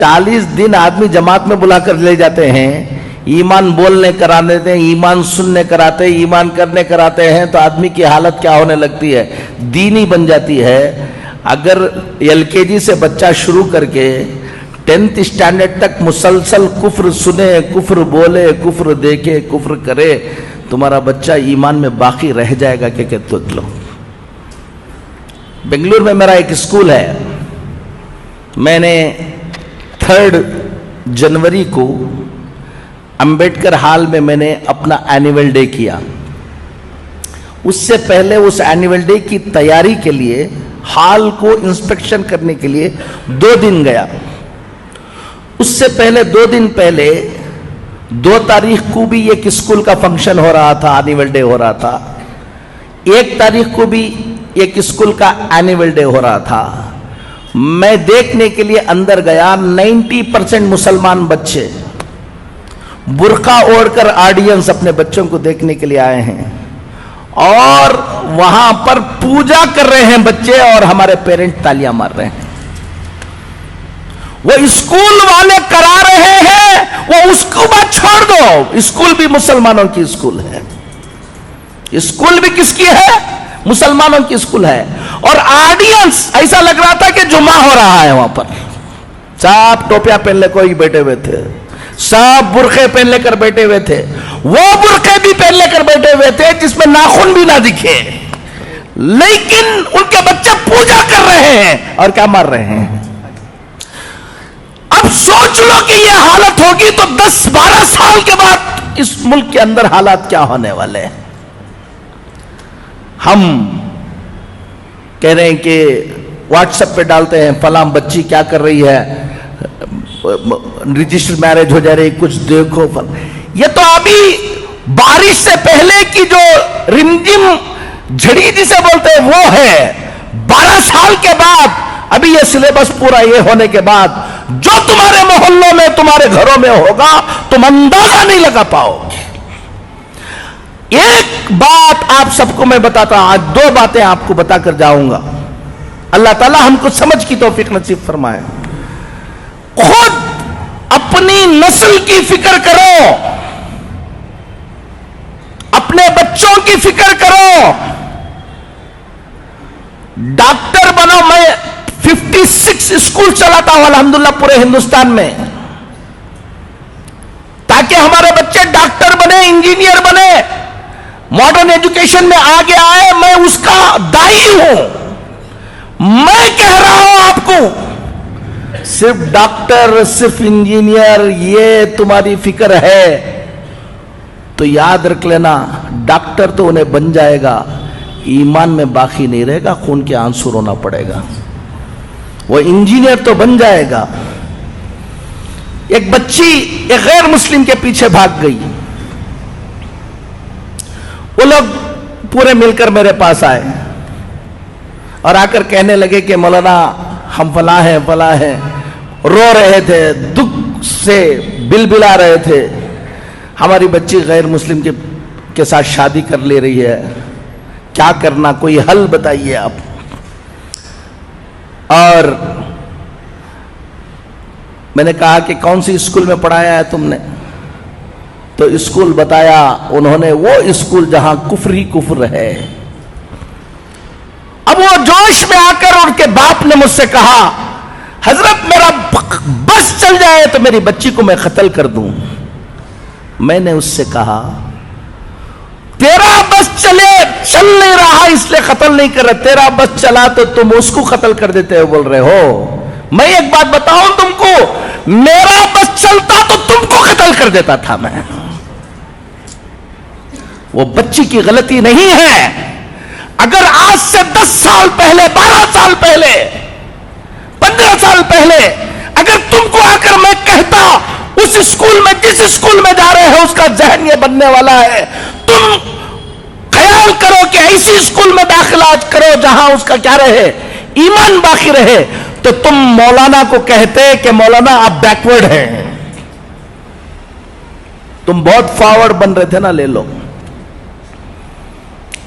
40 दिन आदमी जमात में बुला कर ले जाते हैं, ईमान बोलने करा देते हैं, ईमान सुनने कराते हैं, ईमान करने कराते हैं, तो आदमी की हालत क्या होने लगती है, दीनी बन जाती है। अगर LKG से बच्चा शुरू करके 10th स्टैंडर्ड तक मुसलसल कुफ्र सुने, कुफ्र बोले, कुफ्र देखे, कुफ्र करे, तुम्हारा बच्चा ईमान में बाकी रह जाएगा क्या कहते हो? बेंगलुरु में मेरा एक स्कूल है, मैंने 3 जनवरी को अंबेडकर हॉल में मैंने अपना एनुअल डे किया। उससे पहले उस एनुअल डे की तैयारी के लिए हॉल को इंस्पेक्शन करने के लिए 2 दिन गया। उससे पहले 2 दिन पहले 2 तारीख को भी एक स्कूल का फंक्शन हो रहा था, एनुअल डे हो रहा था। 1 तारीख को भी एक स्कूल का एनुअल डे हो रहा था। मैं देखने के लिए अंदर गया, 90% मुसलमान बच्चे बुर्का ओढ़कर ऑडियंस अपने बच्चों को देखने के लिए आए हैं, और वहां पर पूजा कर रहे हैं बच्चे, और हमारे पेरेंट तालियां मार रहे हैं। वो स्कूल वाले करा रहे हैं, वो उसको बात छोड़ दो, स्कूल भी मुसलमानों की स्कूल है। स्कूल भी किसकी है? मुसलमानों की स्कूल है। और ऑडियंस ऐसा लग रहा था कि जुमा हो रहा है वहां पर। सब टोपियां पहन ले कोई बैठे हुए थे, सब बुरखे पहन लेकर बैठे हुए थे। वो बुरखे भी पहन लेकर बैठे हुए थे जिसमें नाखून भी ना दिखे, लेकिन उनके बच्चे पूजा कर रहे हैं और क्या मार रहे हैं। अब सोच लो कि ये हालत होगी तो 10-12 साल के बाद इस मुल्क के अंदर हालात क्या होने वाले हैं। हम कह रहे हैं कि व्हाट्सएप पे डालते हैं, फलां बच्ची क्या कर रही है, रजिस्टर मैरिज हो जा रही, कुछ देखो। ये तो अभी बारिश से पहले की जो रिमझिम झड़ी जिसे बोलते हैं वो है। 12 साल के बाद अभी ये सिलेबस पूरा ये होने के बाद जो तुम्हारे मोहल्लों में, तुम्हारे घरों में होगा, तुम अंदाजा नहीं लगा पाओगे। एक बात आप सबको मैं बताता हूं, आज 2 बातें आपको बताकर जाऊंगा। अल्लाह ताला हमको समझ की तौफीक नसीब फरमाए। खुद अपनी नस्ल की फिक्र करो, अपने बच्चों की फिक्र करो, डॉक्टर बनो। मैं 56 स्कूल चलाता हूं अल्हम्दुलिल्लाह पूरे हिंदुस्तान में, ताकि हमारे बच्चे डॉक्टर बने, इंजीनियर बने, मॉडर्न एजुकेशन में आगे आए। मैं उसका दाई हूं। मैं कह रहा हूं आपको, सिर्फ डॉक्टर, सिर्फ इंजीनियर ये तुम्हारी फिक्र है तो याद रख लेना, डॉक्टर तो उन्हें बन जाएगा, ईमान में बाकी नहीं रहेगा, खून के आंसू रोना पड़ेगा। वो इंजीनियर तो बन जाएगा। एक बच्ची एक गैर मुस्लिम के पीछे भाग गई। वो लोग पूरे मिलकर मेरे पास आए और आकर कहने लगे कि मौलाना हम फला हैं, फला हैं, रो रहे थे, दुख से बिलबिला रहे थे, हमारी बच्ची गैर मुस्लिम के साथ शादी कर ले रही है, क्या करना, कोई हल बताइए आप। और मैंने कहा कि कौन सी स्कूल में पढ़ाया है तुमने? तो स्कूल बताया उन्होंने, वो स्कूल जहां कुफ्र ही कुफ्र है। अब वो जोश में आकर उनके बाप ने मुझसे कहा, हजरत मेरा बस चल जाए तो मेरी बच्ची को मैं कत्ल कर दूं। मैंने उससे कहा, तेरा बस चल नहीं रहा इसलिए कत्ल नहीं कर रहे, तेरा बस चला तो तुम उसको कत्ल कर देते हो बोल रहे हो। मैं एक बात बताऊं तुमको, मेरा बस चलता तो तुमको कत्ल कर देता था मैं। वो बच्ची की गलती नहीं है। अगर आज से 10 साल पहले, 12 साल पहले, 15 साल पहले अगर तुमको आकर मैं कहता उस स्कूल में, जिस स्कूल में जा रहे हो उसका जहन ये बनने वाला है, तुम ख्याल करो कि ऐसी स्कूल में दाखिला करो जहां उसका क्या रहे, ईमान बाकी रहे, तो तुम मौलाना को कहते कि मौलाना आप बैकवर्ड हैं। तुम बहुत फॉरवर्ड बन रहे थे ना, ले लो।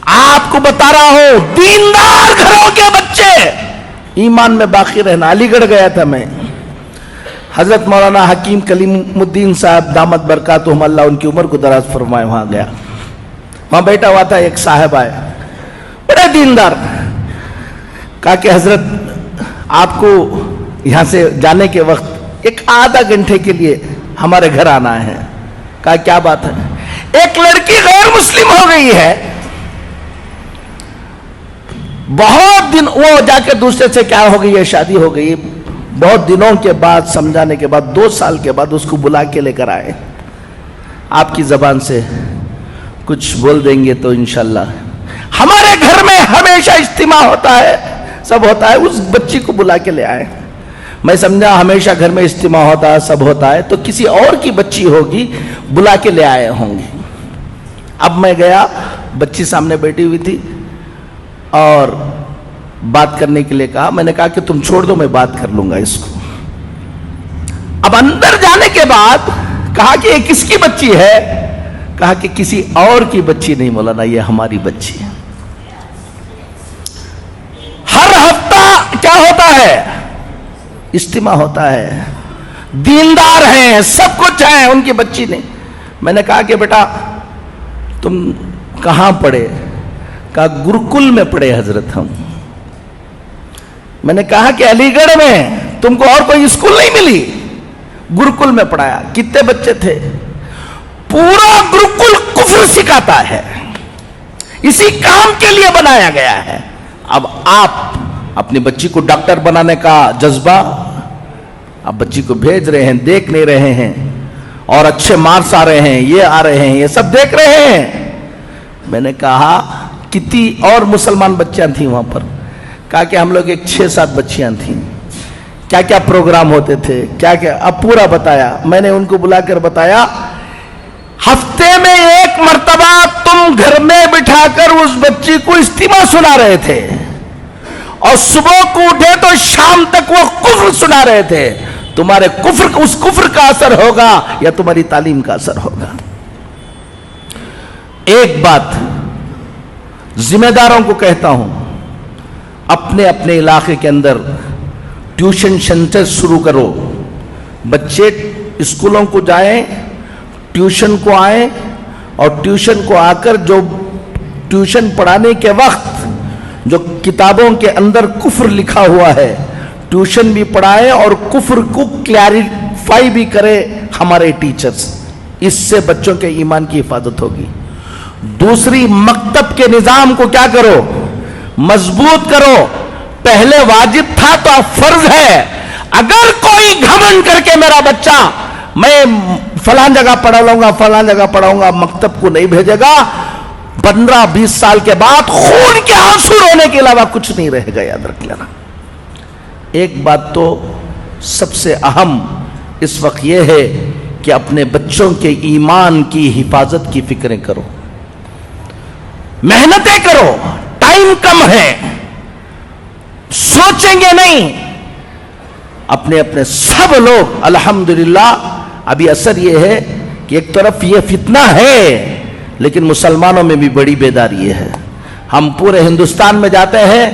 आपको बता रहा हूं, दीनदार घरों के बच्चे ईमान में बाकी रहना। अलीगढ़ गया था मैं, حضرت مولانا حکیم کلیم صاحب دامت برکاتہم اللہ ان کی عمر کو دراز فرمائے، وہاں گیا، وہاں بیٹھا ہوا تھا، ایک صاحب آئے بڑے دیندار، کہا کہ حضرت آپ کو یہاں سے جانے کے وقت ایک آدھا گھنٹے کے لیے ہمارے گھر آنا ہے۔ کہا کیا بات ہے؟ ایک لڑکی غیر مسلم ہو گئی ہے، بہت دن، وہ جا کے دوسرے سے کیا ہو گئی ہے، شادی ہو گئی، بہت دنوں کے بعد سمجھانے کے بعد 2 سال کے بعد اس کو بلا کے لے کر آئے، آپ کی زبان سے کچھ بول دیں گے تو انشاءاللہ۔ ہمارے گھر میں ہمیشہ اجتماع ہوتا ہے، سب ہوتا ہے، اس بچی کو بلا کے لے آئے۔ میں سمجھا ہمیشہ گھر میں اجتماع ہوتا ہے، سب ہوتا ہے، تو کسی اور کی بچی ہوگی، بلا کے لے آئے ہوں گے۔ اب میں گیا، بچی سامنے بیٹھی ہوئی تھی اور بات کرنے کے لیے کہا، میں نے کہا کہ تم چھوڑ دو، میں بات کر لوں گا اس کو۔ اب اندر جانے کے بعد کہا کہ یہ کس کی بچی ہے؟ کہا کہ کسی اور کی بچی نہیں مولانا، یہ ہماری بچی ہے۔ ہر ہفتہ کیا ہوتا ہے؟ اجتماع ہوتا ہے، دیندار ہیں، سب کچھ ہیں، ان کی بچی نہیں۔ میں نے کہا کہ بیٹا تم کہاں پڑھے؟ کہا گرکل میں پڑھے حضرت ہم۔ میں نے کہا کہ علی گڑھ میں تم کو اور کوئی اسکول نہیں ملی؟ گرکل میں پڑھایا۔ کتنے بچے تھے؟ پورا گرکل کفر سکھاتا ہے، اسی کام کے لیے بنایا گیا ہے۔ اب آپ اپنی بچی کو ڈاکٹر بنانے کا جذبہ، آپ بچی کو بھیج رہے ہیں، دیکھ نہیں رہے ہیں، اور اچھے مارکس آ رہے ہیں، یہ آ رہے ہیں، یہ سب دیکھ رہے ہیں۔ میں نے کہا کتنی اور مسلمان بچیاں تھیں وہاں پر؟ کہا کہ ہم لوگ ایک 6-7 بچیاں تھیں۔ کیا کیا پروگرام ہوتے تھے، کیا کیا، اب پورا بتایا۔ میں نے ان کو بلا کر بتایا، ہفتے میں 1 مرتبہ تم گھر میں بٹھا کر اس بچی کو اجتماع سنا رہے تھے، اور صبح کو اٹھے تو شام تک وہ کفر سنا رہے تھے۔ تمہارے کفر، اس کفر کا اثر ہوگا یا تمہاری تعلیم کا اثر ہوگا؟ ایک بات ذمہ داروں کو کہتا ہوں، اپنے اپنے علاقے کے اندر ٹیوشن سینٹر شروع کرو۔ بچے اسکولوں کو جائیں، ٹیوشن کو آئیں، اور ٹیوشن کو آ کر جو ٹیوشن پڑھانے کے وقت جو کتابوں کے اندر کفر لکھا ہوا ہے، ٹیوشن بھی پڑھائیں اور کفر کو کلیریفائی بھی کرے ہمارے ٹیچرز۔ اس سے بچوں کے ایمان کی حفاظت ہوگی۔ دوسری، مکتب کے نظام کو کیا کرو؟ مضبوط کرو۔ پہلے واجب تھا تو اب فرض ہے۔ اگر کوئی گھمنڈ کر کے میرا بچہ میں فلان جگہ پڑھا لوں گا، فلان جگہ پڑھاؤں گا، مکتب کو نہیں بھیجے گا، 15-20 سال کے بعد خون کے آنسو رونے کے علاوہ کچھ نہیں رہے گا، یاد رکھ لینا۔ ایک بات تو سب سے اہم اس وقت یہ ہے کہ اپنے بچوں کے ایمان کی حفاظت کی فکریں کرو، محنتیں کرو۔ ٹائم کم ہے، سوچیں گے نہیں۔ اپنے اپنے سب لوگ الحمدللہ، ابھی اثر یہ ہے کہ ایک طرف یہ فتنہ ہے، لیکن مسلمانوں میں بھی بڑی بیداری ہے۔ ہم پورے ہندوستان میں جاتے ہیں،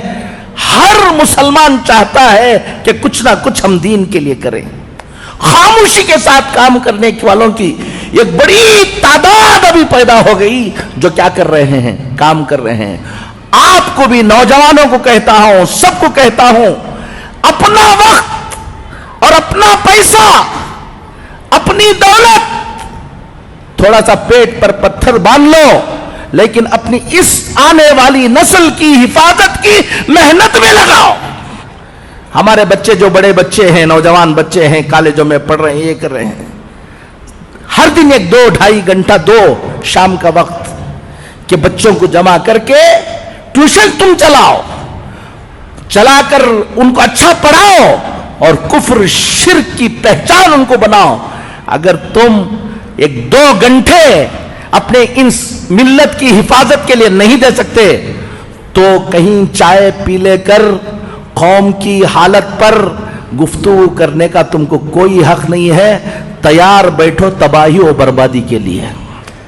ہر مسلمان چاہتا ہے کہ کچھ نہ کچھ ہم دین کے لیے کریں۔ خاموشی کے ساتھ کام کرنے والوں کی ایک بڑی تعداد ابھی پیدا ہو گئی، جو کیا کر رہے ہیں؟ کام کر رہے ہیں۔ آپ کو بھی، نوجوانوں کو کہتا ہوں، سب کو کہتا ہوں، اپنا وقت اور اپنا پیسہ، اپنی دولت، تھوڑا سا پیٹ پر پتھر باندھ لو، لیکن اپنی اس آنے والی نسل کی حفاظت کی محنت میں لگاؤ۔ ہمارے بچے جو بڑے بچے ہیں، نوجوان بچے ہیں، کالجوں میں پڑھ رہے ہیں، یہ کر رہے ہیں، ہر دن 1-2-2.5 گھنٹہ دو شام کا وقت کہ بچوں کو جمع کر کے ٹیوشن تم چلاؤ، چلا کر ان کو اچھا پڑھاؤ اور کفر شرک کی پہچان ان کو بناؤ۔ اگر تم 1-2 گھنٹے اپنے ان ملت کی حفاظت کے لیے نہیں دے سکتے تو کہیں چائے پی لے کر قوم کی حالت پر گفتگو کرنے کا تم کو کوئی حق نہیں ہے۔ تیار بیٹھو تباہی و بربادی کے لیے۔